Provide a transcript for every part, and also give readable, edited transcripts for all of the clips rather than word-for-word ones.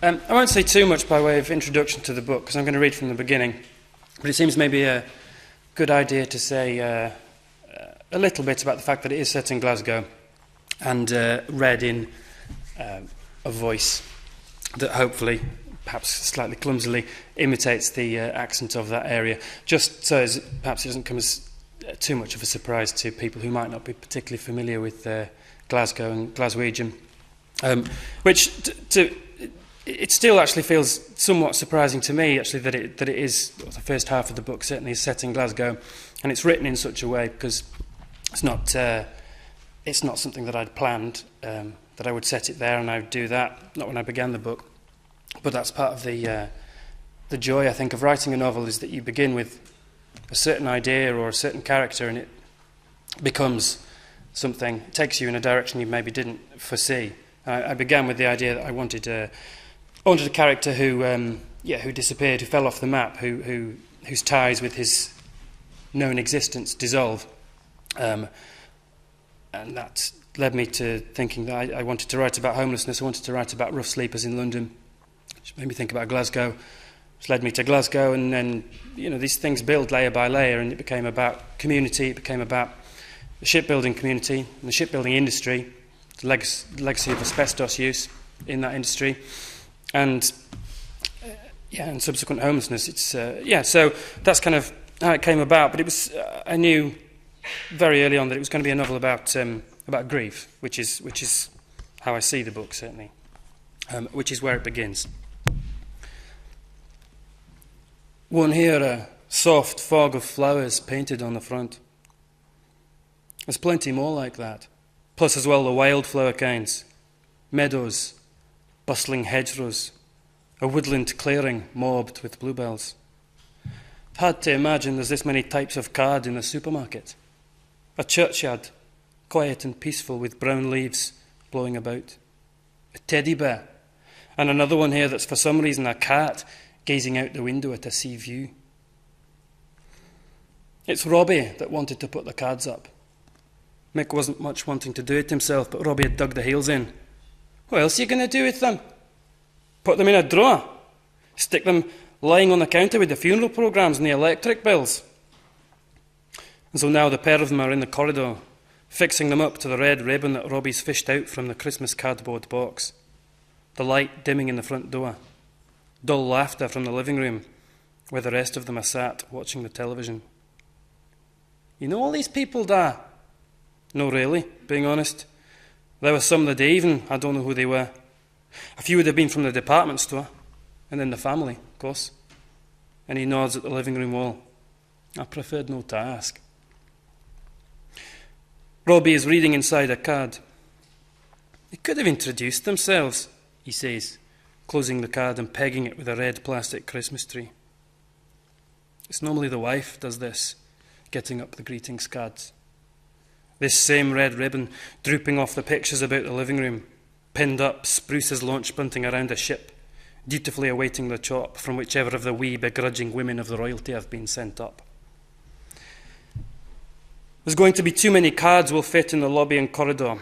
I won't say too much by way of introduction to the book, because I'm going to read from the beginning, but it seems maybe a good idea to say a little bit about the fact that it is set in Glasgow and read in a voice that hopefully, perhaps slightly clumsily, imitates the accent of that area, just so as perhaps it doesn't come as too much of a surprise to people who might not be particularly familiar with Glasgow and Glaswegian, which it still actually feels somewhat surprising to me, actually, that it is, the first half of the book certainly is set in Glasgow, and it's written in such a way, because it's not something that I'd planned, that I would set it there and I would do that, not when I began the book, but that's part of the joy, I think, of writing a novel, is that you begin with a certain idea or a certain character, and it becomes something, it takes you in a direction you maybe didn't foresee. I began with the idea that I wanted a character who disappeared, who fell off the map, whose ties with his known existence dissolve, and that led me to thinking that I wanted to write about homelessness. I wanted to write about rough sleepers in London, which made me think about Glasgow, which led me to Glasgow, and then these things build layer by layer, and it became about community, it became about the shipbuilding community and the shipbuilding industry, the legacy of asbestos use in that industry, and subsequent homelessness. So that's kind of how it came about. But it was I knew very early on that it was going to be a novel about grief, which is how I see the book, certainly, which is where it begins. One here, a soft fog of flowers painted on the front. There's plenty more like that, plus as well the wildflower kinds, meadows, bustling hedgerows, a woodland clearing mobbed with bluebells. It's hard to imagine there's this many types of card in a supermarket. A churchyard, quiet and peaceful, with brown leaves blowing about. A teddy bear, and another one here that's for some reason a cat gazing out the window at a sea view. It's Robbie that wanted to put the cards up. Mick wasn't much wanting to do it himself, but Robbie had dug the heels in. What else are you going to do with them? Put them in a drawer? Stick them lying on the counter with the funeral programmes and the electric bills? And so now the pair of them are in the corridor, fixing them up to the red ribbon that Robbie's fished out from the Christmas cardboard box. The light dimming in the front door. Dull laughter from the living room, where the rest of them are sat watching the television. You know all these people, Da? No, really, being honest. There were some the day even, I don't know who they were. A few would have been from the department store, and then the family, of course. And he nods at the living room wall. I preferred not to ask. Robbie is reading inside a card. They could have introduced themselves, he says, closing the card and pegging it with a red plastic Christmas tree. It's normally the wife does this, getting up the greetings cards. This same red ribbon drooping off the pictures about the living room, pinned up, spruces launch bunting around a ship, dutifully awaiting the chop from whichever of the wee begrudging women of the royalty have been sent up. There's going to be too many cards will fit in the lobby and corridor.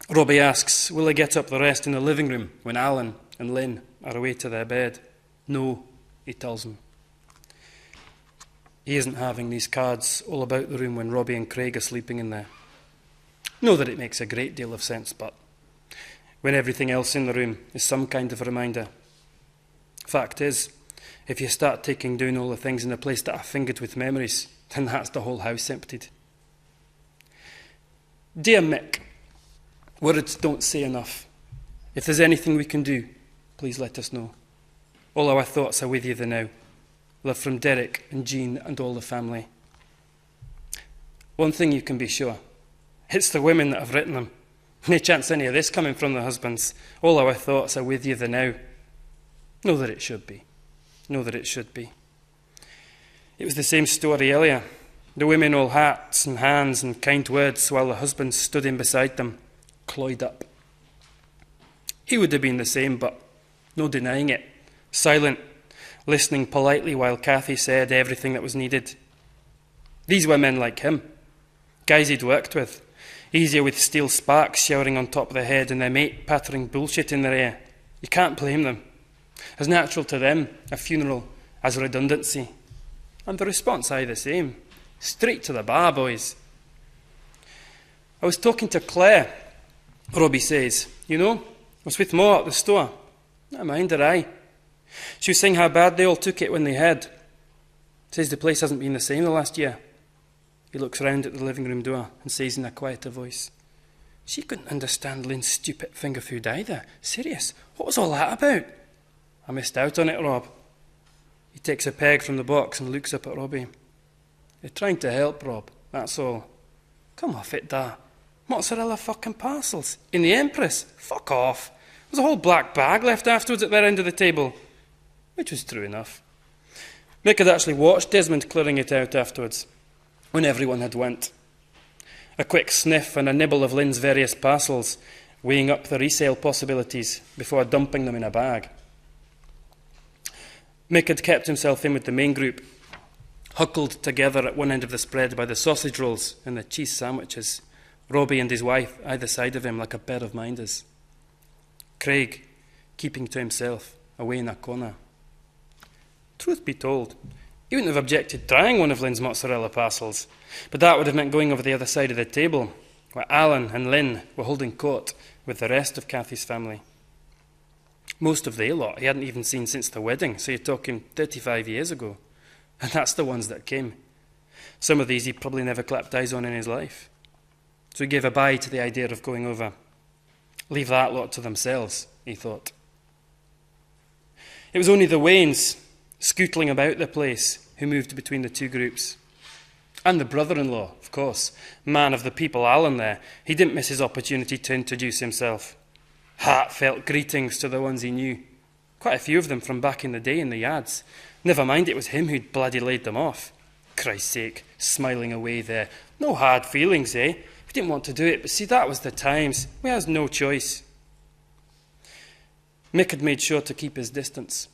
Robbie asks, will they get up the rest in the living room when Alan and Lynn are away to their bed? No, he tells them. He isn't having these cards all about the room when Robbie and Craig are sleeping in there. Know that it makes a great deal of sense, but when everything else in the room is some kind of a reminder. Fact is, if you start taking down all the things in the place that are fingered with memories, then that's the whole house emptied. Dear Mick, words don't say enough. If there's anything we can do, please let us know. All our thoughts are with you the now. Love from Derek and Jean and all the family. One thing you can be sure, it's the women that have written them. No chance any of this coming from the husbands. All our thoughts are with you the now. Know that it should be. Know that it should be. It was the same story earlier. The women all hats and hands and kind words while the husbands stood in beside them, cloyed up. He would have been the same, but no denying it. Silent, listening politely while Cathy said everything that was needed. These were men like him, guys he'd worked with, easier with steel sparks showering on top of their head and their mate pattering bullshit in their ear. You can't blame them. as natural to them a funeral as redundancy. And the response aye the same. Straight to the bar, boys. I was talking to Claire, Robbie says. You know, I was with Ma at the store. I mind her, aye. She was saying how bad they all took it when they heard. Says the place hasn't been the same the last year. He looks round at the living room door and says in a quieter voice, she couldn't understand Lynn's stupid finger food either. Serious, what was all that about? I missed out on it, Rob. He takes a peg from the box and looks up at Robbie. You're trying to help, Rob, that's all. Come off it, da. Mozzarella fucking parcels. In the Empress. Fuck off. There's a whole black bag left afterwards at their end of the table. Which was true enough. Mick had actually watched Desmond clearing it out afterwards, when everyone had went. A quick sniff and a nibble of Lynn's various parcels, weighing up the resale possibilities before dumping them in a bag. Mick had kept himself in with the main group, huddled together at one end of the spread by the sausage rolls and the cheese sandwiches, Robbie and his wife either side of him like a pair of minders. Craig, keeping to himself, away in a corner. Truth be told, he wouldn't have objected trying one of Lynn's mozzarella parcels, but that would have meant going over the other side of the table, where Alan and Lynn were holding court with the rest of Cathy's family. Most of the lot he hadn't even seen since the wedding, so you're talking 35 years ago, and that's the ones that came. Some of these he'd probably never clapped eyes on in his life. So he gave a bye to the idea of going over. Leave that lot to themselves, he thought. It was only the Waynes, scootling about the place, who moved between the two groups. And the brother-in-law, of course, man of the people, Alan there. He didn't miss his opportunity to introduce himself. Heartfelt greetings to the ones he knew. Quite a few of them from back in the day in the yards. Never mind it was him who'd bloody laid them off. Christ's sake, smiling away there. No hard feelings, eh? We didn't want to do it, but see, that was the times. We had no choice. Mick had made sure to keep his distance.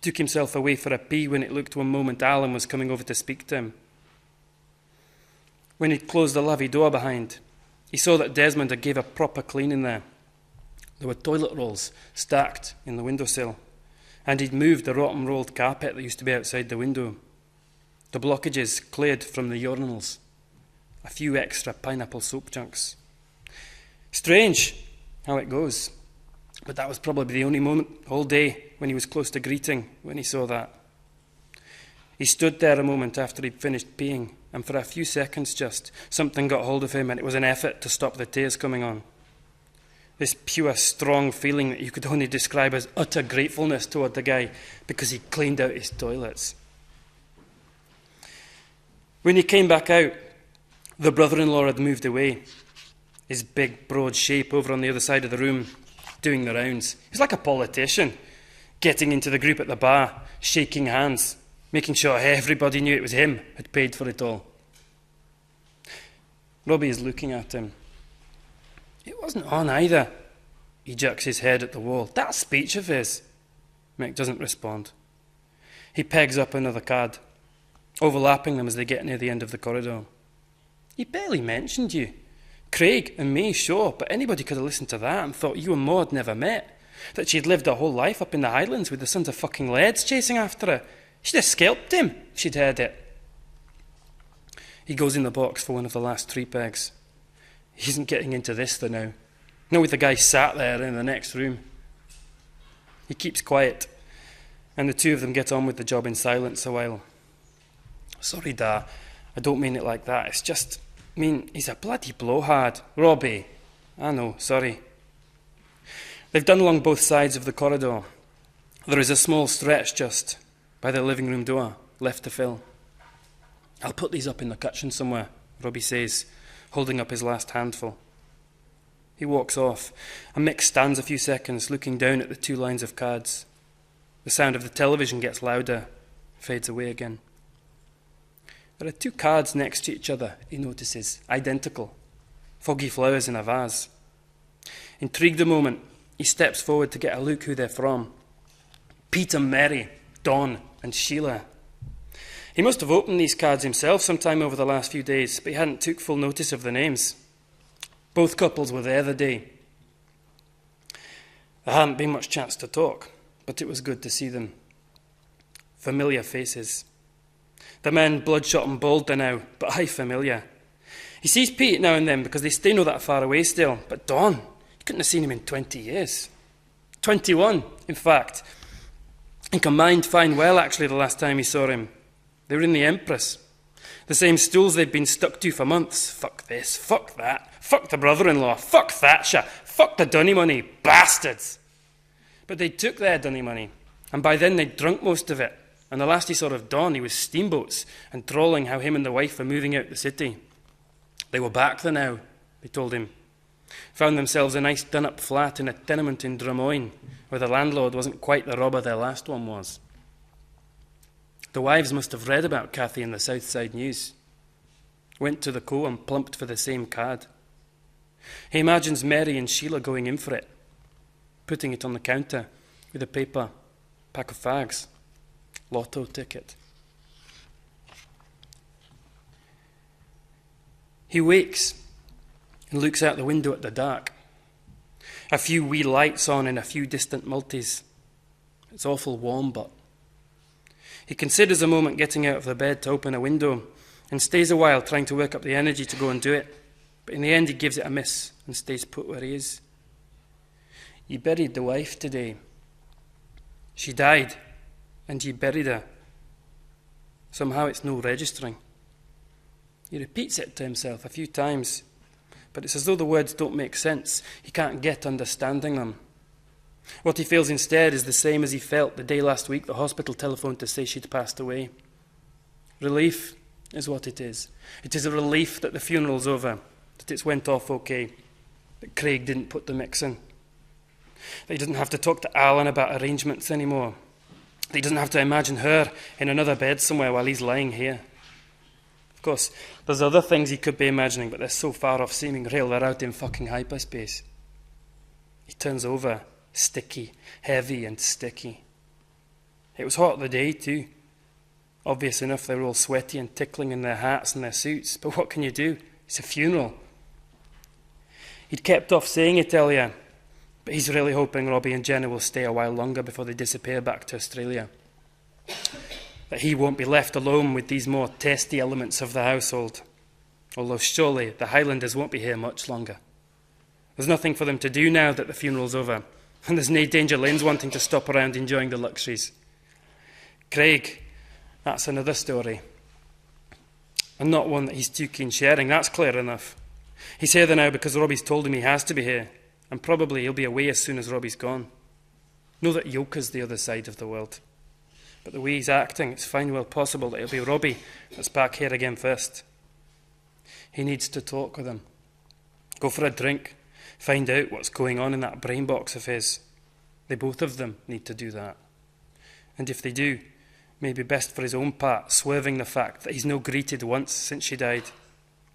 Took himself away for a pee when it looked one moment Alan was coming over to speak to him. When he'd closed the lavvy door behind, he saw that Desmond had gave a proper clean in there. There were toilet rolls stacked in the windowsill, and he'd moved the rotten rolled carpet that used to be outside the window. The blockages cleared from the urinals. A few extra pineapple soap chunks. Strange how it goes. But that was probably the only moment all day when he was close to greeting when he saw that. He stood there a moment after he'd finished peeing, and for a few seconds just, something got hold of him, and it was an effort to stop the tears coming on. This pure, strong feeling that you could only describe as utter gratefulness toward the guy because he cleaned out his toilets. When he came back out, the brother-in-law had moved away, his big, broad shape over on the other side of the room, doing the rounds. He was like a politician, getting into the group at the bar, shaking hands, making sure everybody knew it was him had paid for it all. Robbie is looking at him. It wasn't on either. He jerks his head at the wall. That speech of his. Mick doesn't respond. He pegs up another card, overlapping them as they get near the end of the corridor. He barely mentioned you. Craig and me, sure, but anybody could have listened to that and thought you and Maud had never met. That she'd lived her whole life up in the Highlands with the sons of fucking lairds chasing after her. She'd have scalped him if she'd heard it. He goes in the box for one of the last 3 pegs. He isn't getting into this though now. Not with the guy sat there in the next room. He keeps quiet, and the two of them get on with the job in silence a while. Sorry, Da, I don't mean it like that. It's just, he's a bloody blowhard. Robbie. I know, sorry. They've done along both sides of the corridor. There is a small stretch just by the living room door, left to fill. I'll put these up in the kitchen somewhere, Robbie says, holding up his last handful. He walks off, and Mick stands a few seconds looking down at the 2 lines of cards. The sound of the television gets louder, fades away again. There are 2 cards next to each other, he notices, identical. Foggy flowers in a vase. Intrigued a moment, he steps forward to get a look who they're from. Pete and Mary, Dawn and Sheila. He must have opened these cards himself sometime over the last few days, but he hadn't took full notice of the names. Both couples were there the day. There hadn't been much chance to talk. but it was good to see them. Familiar faces. The men bloodshot and bald by now, but aye familiar. He sees Pete now and then because they stay no that far away still, but Don, you couldn't have seen him in 20 years. 21, in fact. And combined fine well, actually, the last time he saw him. They were in the Empress. The same stools they'd been stuck to for months. Fuck this, fuck that, fuck the brother-in-law, fuck Thatcher, fuck the dunny money, bastards. But they took their dunny money, and by then they'd drunk most of it. And the last he saw of Don, he was steamboats and trawling how him and the wife were moving out the city. They were back there now, they told him. Found themselves a nice done-up flat in a tenement in Drummoyne, where the landlord wasn't quite the robber their last one was. The wives must have read about Cathy in the Southside News. Went to the Co and plumped for the same card. He imagines Mary and Sheila going in for it, putting it on the counter with a paper, pack of fags, lotto ticket. He wakes and looks out the window at the dark. A few wee lights on in a few distant multis. It's awful warm, but... He considers a moment getting out of the bed to open a window and stays a while trying to work up the energy to go and do it. But in the end he gives it a miss and stays put where he is. You buried the wife today. She died, and you buried her. Somehow it's no registering. He repeats it to himself a few times, but it's as though the words don't make sense. He can't get understanding them. What he feels instead is the same as he felt the day last week the hospital telephoned to say she'd passed away. Relief is what it is. It is a relief that the funeral's over, that it's went off okay, that Craig didn't put the mix in, that he doesn't have to talk to Alan about arrangements anymore, that he doesn't have to imagine her in another bed somewhere while he's lying here. Of course, there's other things he could be imagining, but they're so far off seeming real, they're out in fucking hyperspace. He turns over, sticky, heavy and sticky. It was hot the day too. Obvious enough they were all sweaty and tickling in their hats and their suits, but what can you do? It's a funeral. He'd kept off saying it earlier, but he's really hoping Robbie and Jenna will stay a while longer before they disappear back to Australia. That he won't be left alone with these more testy elements of the household. Although surely the Highlanders won't be here much longer. There's nothing for them to do now that the funeral's over. And there's no danger Lane's wanting to stop around enjoying the luxuries. Craig, that's another story. And not one that he's too keen sharing, that's clear enough. He's here there now because Robbie's told him he has to be here. And probably he'll be away as soon as Robbie's gone. Know that Yoka's the other side of the world. But the way he's acting, it's fine well possible that it'll be Robbie that's back here again first. He needs to talk with him. Go for a drink. Find out what's going on in that brain box of his. They both of them need to do that. And if they do, maybe best for his own part, swerving the fact that he's no greeted once since she died.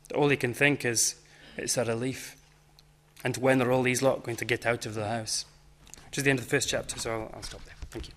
That all he can think is, it's a relief. And when are all these lot going to get out of the house? Which is the end of the first chapter, so I'll stop there. Thank you.